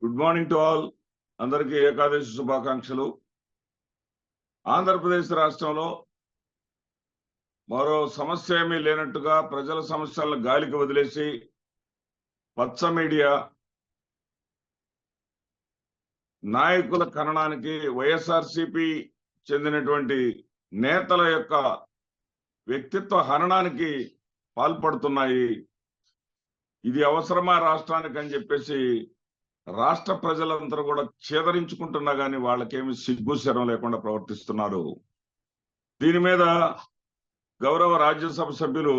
Good morning to all. అందరికీ ఏకాదశి శుభాకాంక్షలు. ఆంధ్రప్రదేశ్ రాష్ట్రంలో మరో సమస్య ఏమీ లేనట్టుగా ప్రజల సమస్యలను గాలికి వదిలేసి పచ్చ మీడియా నాయకుల ఖననానికి, వైఎస్ఆర్సీపీ చెందినటువంటి నేతల యొక్క వ్యక్తిత్వ హననానికి పాల్పడుతున్నాయి. ఇది అవసరమా రాష్ట్రానికి అని చెప్పేసి రాష్ట్ర ప్రజలందరూ కూడా చేదరించుకుంటున్నా కానీ వాళ్ళకేమి సిగ్గు శరం లేకుండా ప్రవర్తిస్తున్నారు. దీని మీద గౌరవ రాజ్యసభ సభ్యులు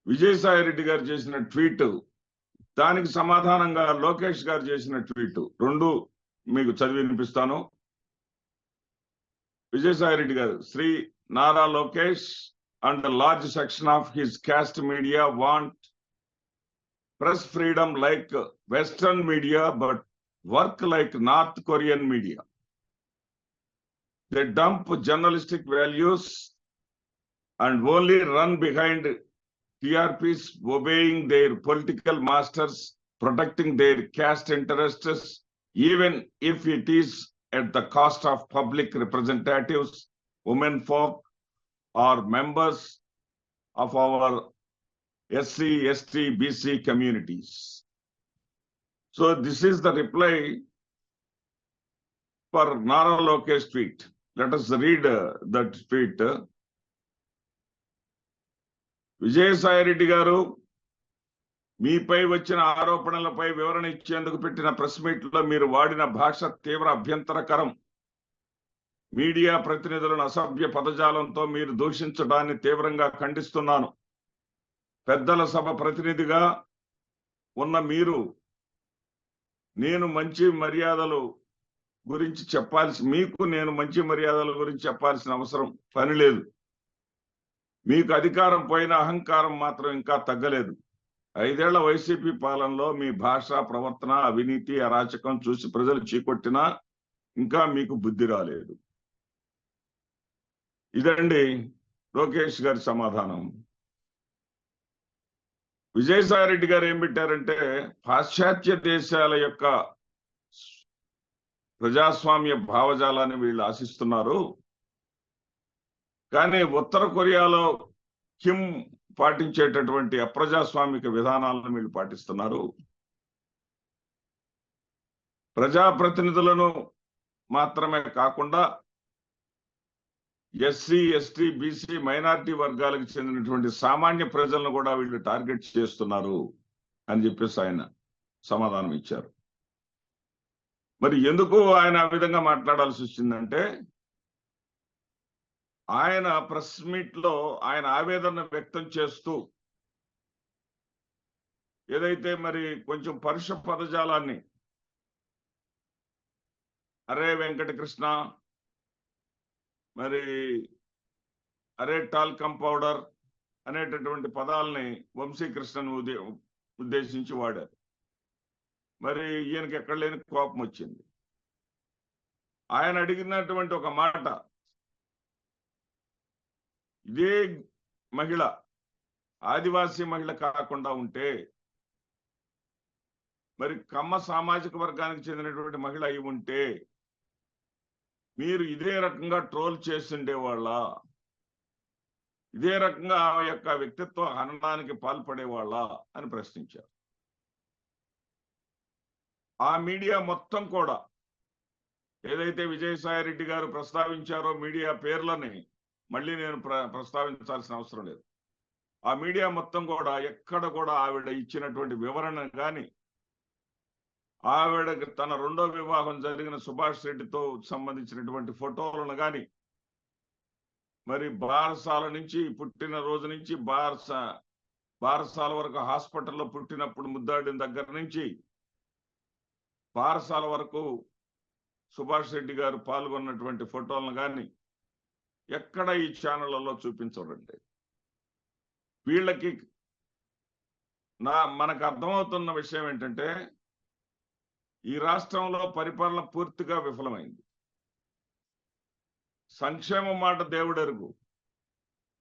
విజయసాయి రెడ్డి గారు చేసిన ట్వీట్, దానికి సమాధానంగా లోకేష్ గారు చేసిన ట్వీట్ రెండు మీకు చదివి వినిపిస్తాను. విజయసాయి రెడ్డి గారు, Shri Nara Lokesh and large section of his caste media want press freedom like Western media but work like North Korean media. They dump journalistic values and only run behind TRPs, obeying their political masters, protecting their caste interests, even if it is at the cost of public representatives, women folk, or members of our SC, ST, BC communities. So this is the reply for Nara Lokesh tweet. Let us read that tweet. Vijayasai Reddy గారు, మీపై వచ్చిన ఆరోపణలపై వివరణ ఇచ్చేందుకు పెట్టిన press meet లో మీరు వాడిన భాష తీవ్ర అభ్యంతరకరం. మీడియా ప్రతినిధులను అసభ్య పదజాలంతో మీరు దూషించడాన్ని తీవ్రంగా ఖండిస్తున్నాను. పెద్దల సభ ప్రతినిధిగా ఉన్న మీరు నేను మంచి మర్యాదల గురించి చెప్పాల్సిన అవసరం పని లేదు. మీకు అధికారం పోయిన అహంకారం మాత్రం ఇంకా తగ్గలేదు. 5 ఏళ్ల వైసీపీ పాలనలో మీ భాష, ప్రవర్తన, అవినీతి, అరాచకం చూసి ప్రజలు చీకొట్టినా ఇంకా మీకు బుద్ధి రాలేదు. ఇదండి లోకేష్ గారి సమాధానం. విజయసాయి రెడ్డి గారు ఏం పెట్టారంటే, పాశ్చాత్య దేశాల యొక్క ప్రజాస్వామ్య భావజాలాన్ని వీళ్ళు ఆశిస్తున్నారు, కానీ ఉత్తర కొరియాలో కిమ్ పాటించేటటువంటి అప్రజాస్వామిక విధానాలను వీళ్ళు పాటిస్తున్నారు. ప్రజాప్రతినిధులను మాత్రమే కాకుండా ఎస్సీ, ఎస్టీ, బీసీ, మైనారిటీ వర్గాలకు చెందినటువంటి సామాన్య ప్రజలను కూడా వీళ్ళు టార్గెట్ చేస్తున్నారు అని చెప్పేసి ఆయన సమాధానం ఇచ్చారు. మరి ఎందుకు ఆయన ఆ విధంగా మాట్లాడాల్సి వచ్చిందంటే, ఆయన ప్రెస్ మీట్ లో ఆయన ఆవేదన వ్యక్తం చేస్తూ ఏదైతే మరి కొంచెం పరుష పదజాలాన్ని, అరే వెంకటకృష్ణ, మరి అరే టాల్కమ్ పౌడర్ అనేటటువంటి పదాలని వంశీకృష్ణను ఉద్దేశించి వాడారు. మరి ఈయనకి ఎక్కడ లేని కోపం వచ్చింది. ఆయన అడిగినటువంటి ఒక మాట, ఇదే మహిళ ఆదివాసీ మహిళ కాకుండా ఉంటే, మరి కమ్మ సామాజిక వర్గానికి చెందినటువంటి మహిళ అయి ఉంటే మీరు ఇదే రకంగా ట్రోల్ చేస్తుండేవాళ్ళ, ఇదే రకంగా ఆ యొక్క వ్యక్తిత్వ హననానికి పాల్పడేవాళ్ళ అని ప్రశ్నించారు. ఆ మీడియా మొత్తం కూడా ఏదైతే విజయసాయి రెడ్డి గారు ప్రస్తావించారో మీడియా పేర్లని మళ్ళీ నేను ప్రస్తావించాల్సిన అవసరం లేదు. ఆ మీడియా మొత్తం కూడా ఎక్కడ కూడా ఆవిడ ఇచ్చినటువంటి వివరణ కానీ, ఆవిడ తన రెండో వివాహం జరిగిన సుభాష్ రెడ్డితో సంబంధించినటువంటి ఫోటోలను కానీ, మరి బారసాల నుంచి పుట్టిన రోజు నుంచి బారసాల వరకు, హాస్పిటల్లో పుట్టినప్పుడు ముద్దాడిన దగ్గర నుంచి బారసాల వరకు సుభాష్ రెడ్డి గారు పాల్గొన్నటువంటి ఫోటోలను కానీ ఎక్కడ ఈ ఛానళ్లలో చూపించడండి. వీళ్ళకి మనకు అర్థమవుతున్న విషయం ఏంటంటే, ఈ రాష్ట్రంలో పరిపాలన పూర్తిగా విఫలమైంది. సంక్షేమ మాట దేవుడెరుగు,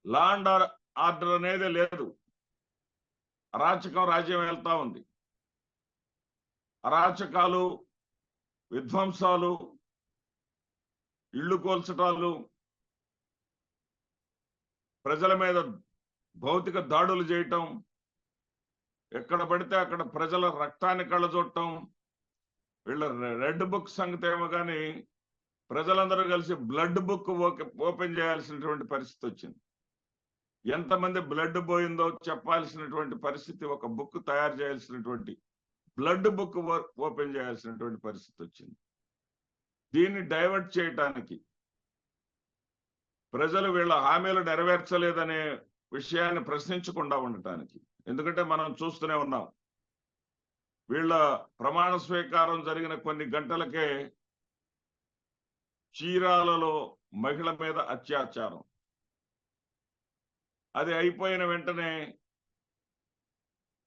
లా అండ్ ఆర్డర్ అనేది లేదు, అరాచకం రాజ్యం వెళ్తా ఉంది. అరాచకాలు, విధ్వంసాలు, ఇళ్లు కూల్చటాలు, ప్రజల మీద భౌతిక దాడులు చేయటం, ఎక్కడ పడితే అక్కడ ప్రజల రక్తాన్ని కళ్ళజొట్టం, వీళ్ళ రెడ్ బుక్ సంగతి ఏమో కానీ ప్రజలందరూ కలిసి బ్లడ్ బుక్ ఓపెన్ చేయాల్సినటువంటి పరిస్థితి వచ్చింది. ఎంతమంది బ్లడ్ పోయిందో చెప్పాల్సినటువంటి పరిస్థితి, ఒక బుక్ తయారు చేయాల్సినటువంటి బ్లడ్ బుక్ ఓపెన్ చేయాల్సినటువంటి పరిస్థితి వచ్చింది. దీన్ని డైవర్ట్ చేయటానికి, ప్రజలు వీళ్ళ హామీలు నెరవేర్చలేదనే విషయాన్ని ప్రశ్నించకుండా ఉండటానికి. ఎందుకంటే మనం చూస్తూనే ఉన్నాం, వీళ్ళ ప్రమాణ స్వీకారం జరిగిన కొన్ని గంటలకే చీరాలలో మహిళ మీద అత్యాచారం, అది అయిపోయిన వెంటనే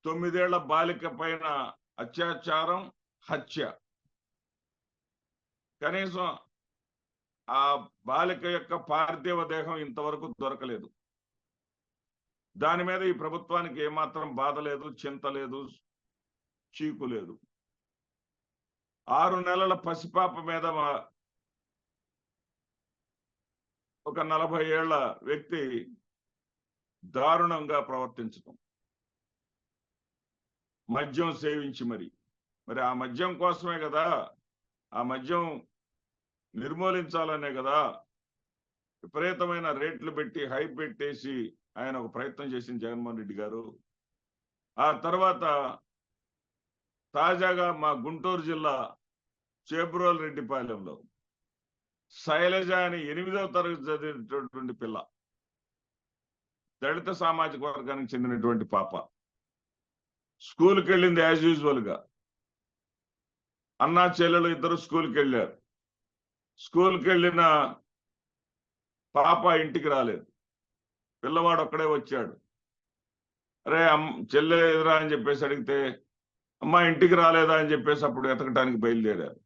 9 ఏళ్ల బాలిక పైన అత్యాచారం, హత్య. కనీసం ఆ బాలిక యొక్క పార్థివ దేహం ఇంతవరకు దొరకలేదు. దాని మీద ఈ ప్రభుత్వానికి ఏమాత్రం బాధ లేదు, చింత లేదు, చీకు లేదు. 6 నెలల పసిపాప మీద ఒక 40 ఏళ్ల వ్యక్తి దారుణంగా ప్రవర్తించడం, మద్యం సేవించి మరి ఆ మద్యం కోసమే కదా, ఆ మద్యం నిర్మూలించాలనే కదా విపరీతమైన రేట్లు పెట్టి హైప్ పెట్టేసి ఆయన ఒక ప్రయత్నం చేసిన జగన్మోహన్ రెడ్డి గారు. ఆ తర్వాత తాజాగా మా గుంటూరు జిల్లా చేబ్రోలు రెడ్డిపాలెంలో శైలజ అని 8వ తరగతి చదివినటువంటి పిల్ల, దళిత సామాజిక వర్గానికి చెందినటువంటి పాప, స్కూల్కి వెళ్ళింది యాజ్ యూజువల్ గా. అన్నా చెల్లెలు ఇద్దరు స్కూల్కి వెళ్ళారు. స్కూల్కి వెళ్ళిన పాప ఇంటికి రాలేదు, పిల్లవాడు ఒక్కడే వచ్చాడు. అరే చెల్లె ఎదురా అని చెప్పేసి అడిగితే, అమ్మ ఇంటికి రాలేదా అని చెప్పేసి అప్పుడు ఎతకడానికి బయలుదేరారు.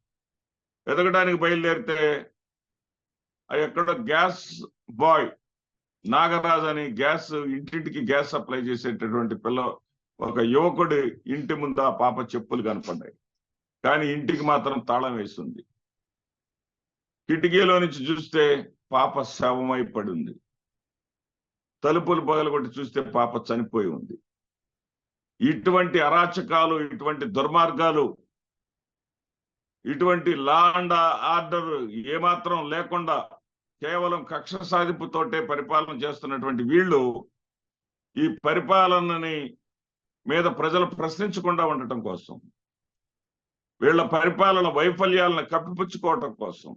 ఎతకడానికి బయలుదేరితే ఎక్కడో గ్యాస్ బాయ్ నాగరాజ్ అని ఇంటింటికి గ్యాస్ సప్లై చేసేటటువంటి ఒక యువకుడి ఇంటి ముందు ఆ పాప చెప్పులు కనపడ్డాయి. కానీ ఇంటికి మాత్రం తాళం వేస్తుంది. కిటికీలో నుంచి చూస్తే పాప శవమై పడి ఉంది. తలుపులు పగలగొట్టి చూస్తే పాప చనిపోయి ఉంది. ఇటువంటి అరాచకాలు, ఇటువంటి దుర్మార్గాలు, ఇటువంటి లా అండ్ ఆర్డర్ ఏమాత్రం లేకుండా కేవలం కక్ష సాధింపుతోటే పరిపాలన చేస్తున్నటువంటి వీళ్ళు ఈ పరిపాలనని మీద ప్రజలు ప్రశ్నించకుండా ఉండటం కోసం, వీళ్ళ పరిపాలన వైఫల్యాలను కప్పిపుచ్చుకోవటం కోసం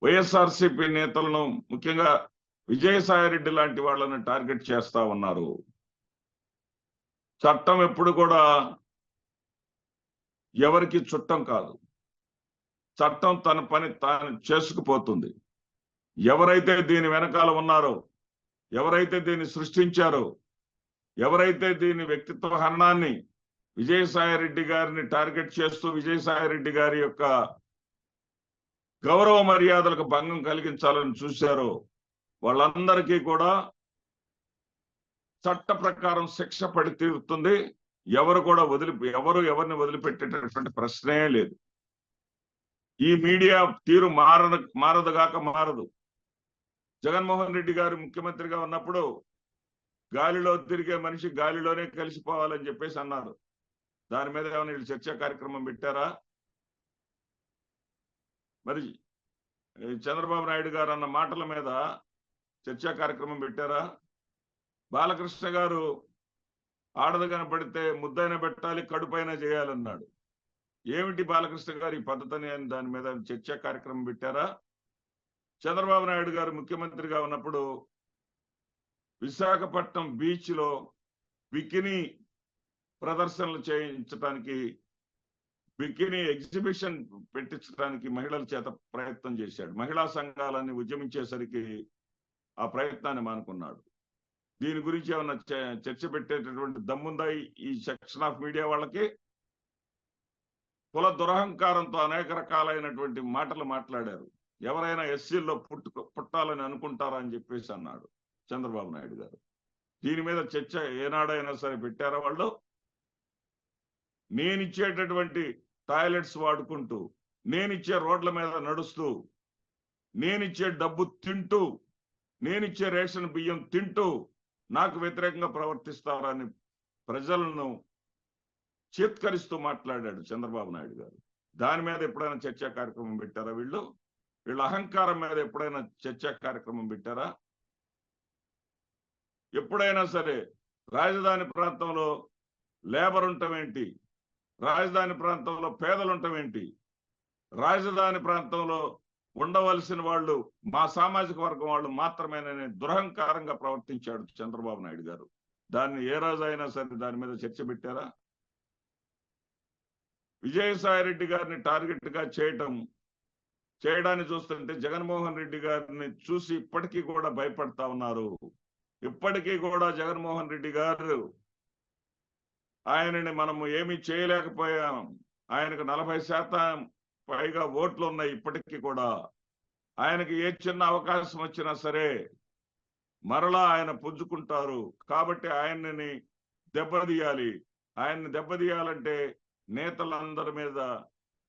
వైఎస్ఆర్సీపీ నేతలను, ముఖ్యంగా విజయసాయిరెడ్డి లాంటి వాళ్ళని టార్గెట్ చేస్తా ఉన్నారు. చట్టం ఎప్పుడు కూడా ఎవరికి చుట్టం కాదు. చట్టం తన పని తాను చేసుకుపోతుంది. ఎవరైతే దీని వెనకాల ఉన్నారో, ఎవరైతే దీన్ని సృష్టించారో, ఎవరైతే దీని వ్యక్తిత్వ హననాన్ని విజయసాయిరెడ్డి గారిని టార్గెట్ చేస్తూ విజయసాయిరెడ్డి గారి యొక్క గౌరవ మర్యాదలకు భంగం కలిగించాలని చూశారో వాళ్ళందరికీ కూడా చట్ట ప్రకారం శిక్ష పడి తీరుతుంది. ఎవరు ఎవరిని వదిలిపెట్టేటటువంటి ప్రశ్నే లేదు. ఈ మీడియా తీరు మారదుగాక మారదు. జగన్మోహన్ రెడ్డి గారు ముఖ్యమంత్రిగా ఉన్నప్పుడు గాలిలో తిరిగే మనిషి గాలిలోనే కలిసిపోవాలని చెప్పేసి అన్నారు. దాని మీద ఏమైనా వీళ్ళు చర్చా కార్యక్రమం పెట్టారా? మరి చంద్రబాబు నాయుడు గారు అన్న మాటల మీద చర్చా కార్యక్రమం పెట్టారా? బాలకృష్ణ గారు ఆడదు కనపడితే ముద్దైనా పెట్టాలి, కడుపైనా చేయాలన్నాడు. ఏమిటి బాలకృష్ణ గారు ఈ పద్ధతిని అని దాని మీద చర్చా కార్యక్రమం పెట్టారా? చంద్రబాబు నాయుడు గారు ముఖ్యమంత్రిగా ఉన్నప్పుడు విశాఖపట్నం బీచ్ లో బికినీ ప్రదర్శనలు చేయించడానికి, బికినీ ఎగ్జిబిషన్ పెట్టించడానికి మహిళల చేత ప్రయత్నం చేశాడు. మహిళా సంఘాలన్నీ ఉద్యమించేసరికి ఆ ప్రయత్నాన్ని మానుకున్నాడు. దీని గురించి ఏమన్నా చర్చ పెట్టేటటువంటి దమ్ముందా ఈ సెక్షన్ ఆఫ్ మీడియా వాళ్ళకి? కుల దురహంకారంతో అనేక రకాలైనటువంటి మాటలు మాట్లాడారు. ఎవరైనా ఎస్సీల్లో పుట్టాలని అనుకుంటారా అని చెప్పేసి అన్నాడు చంద్రబాబు నాయుడు గారు. దీని మీద చర్చ ఏనాడైనా సరే పెట్టారా వాళ్ళు? నేనిచ్చేటటువంటి టాయిలెట్స్ వాడుకుంటూ, నేనిచ్చే రోడ్ల మీద నడుస్తూ, నేనిచ్చే డబ్బు తింటూ, నేనిచ్చే రేషన్ బియ్యం తింటూ నాకు వ్యతిరేకంగా ప్రవర్తిస్తారని ప్రజలను చీత్కరిస్తూ మాట్లాడాడు చంద్రబాబు నాయుడు గారు. దాని మీద ఎప్పుడైనా చర్చా కార్యక్రమం పెట్టారా వీళ్ళు? వీళ్ళ అహంకారం మీద ఎప్పుడైనా చర్చా కార్యక్రమం పెట్టారా? ఎప్పుడైనా సరే రాజధాని ప్రాంతంలో లేబర్ ఉండటమేంటి, రాజధాని ప్రాంతంలో పేదలు ఉండటమేంటి, రాజధాని ప్రాంతంలో ఉండవలసిన వాళ్ళు మా సామాజిక వర్గం వాళ్ళు మాత్రమేనని దురహంకారంగా ప్రవర్తించాడు చంద్రబాబు నాయుడు గారు. దాన్ని ఏ రోజైనా సరే దాని మీద చర్చ పెట్టారా? విజయసాయి రెడ్డి గారిని టార్గెట్ గా చేయడాన్ని చూస్తుంటే జగన్మోహన్ రెడ్డి గారిని చూసి ఇప్పటికీ కూడా భయపడతా ఉన్నారు. ఇప్పటికీ కూడా జగన్మోహన్ రెడ్డి గారు ఆయనని మనము ఏమీ చేయలేకపోయాం, ఆయనకు 40% పైగా ఓట్లు ఉన్నాయి. ఇప్పటికీ కూడా ఆయనకి ఏ చిన్న అవకాశం వచ్చినా సరే మరలా ఆయన పుంజుకుంటారు. కాబట్టి ఆయన్ని దెబ్బతీయాలి. ఆయన్ని దెబ్బతీయాలంటే నేతలందరి మీద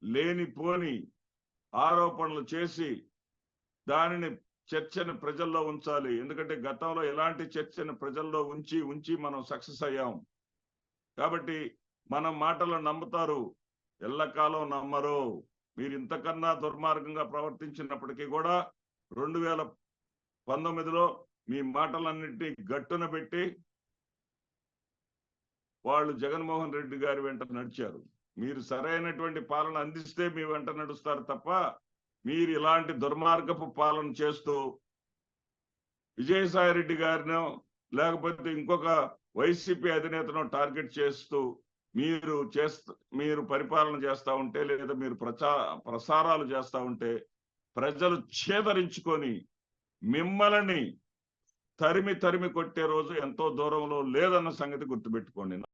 లేనిపోని ఆరోపణలు చేసి దానిని చర్చను ప్రజల్లో ఉంచాలి. ఎందుకంటే గతంలో ఎలాంటి చర్చను ప్రజల్లో ఉంచి మనం సక్సెస్ అయ్యాం. కాబట్టి మన మాటలు నమ్ముతారు, ఎల్లకాలం నమ్మరు. మీరు ఇంతకన్నా దుర్మార్గంగా ప్రవర్తించినప్పటికీ కూడా 2019లో మీ మాటలన్నింటినీ గట్టున పెట్టి వాళ్ళు జగన్మోహన్ రెడ్డి గారి వెంట నడిచారు. మీరు సరైనటువంటి పాలన అందిస్తే మీ వెంట నడుస్తారు తప్ప మీరు ఇలాంటి దుర్మార్గపు పాలన చేస్తూ విజయసాయి రెడ్డి గారినో లేకపోతే ఇంకొక వైసీపీ అధినేతను టార్గెట్ చేస్తూ మీరు పరిపాలన చేస్తా ఉంటే లేదా మీరు ప్రసారాలు చేస్తా ఉంటే ప్రజలు ఛేదరించుకొని మిమ్మల్ని తరిమి కొట్టే రోజు ఎంతో దూరంలో లేదన్న సంగతి గుర్తుపెట్టుకోండి.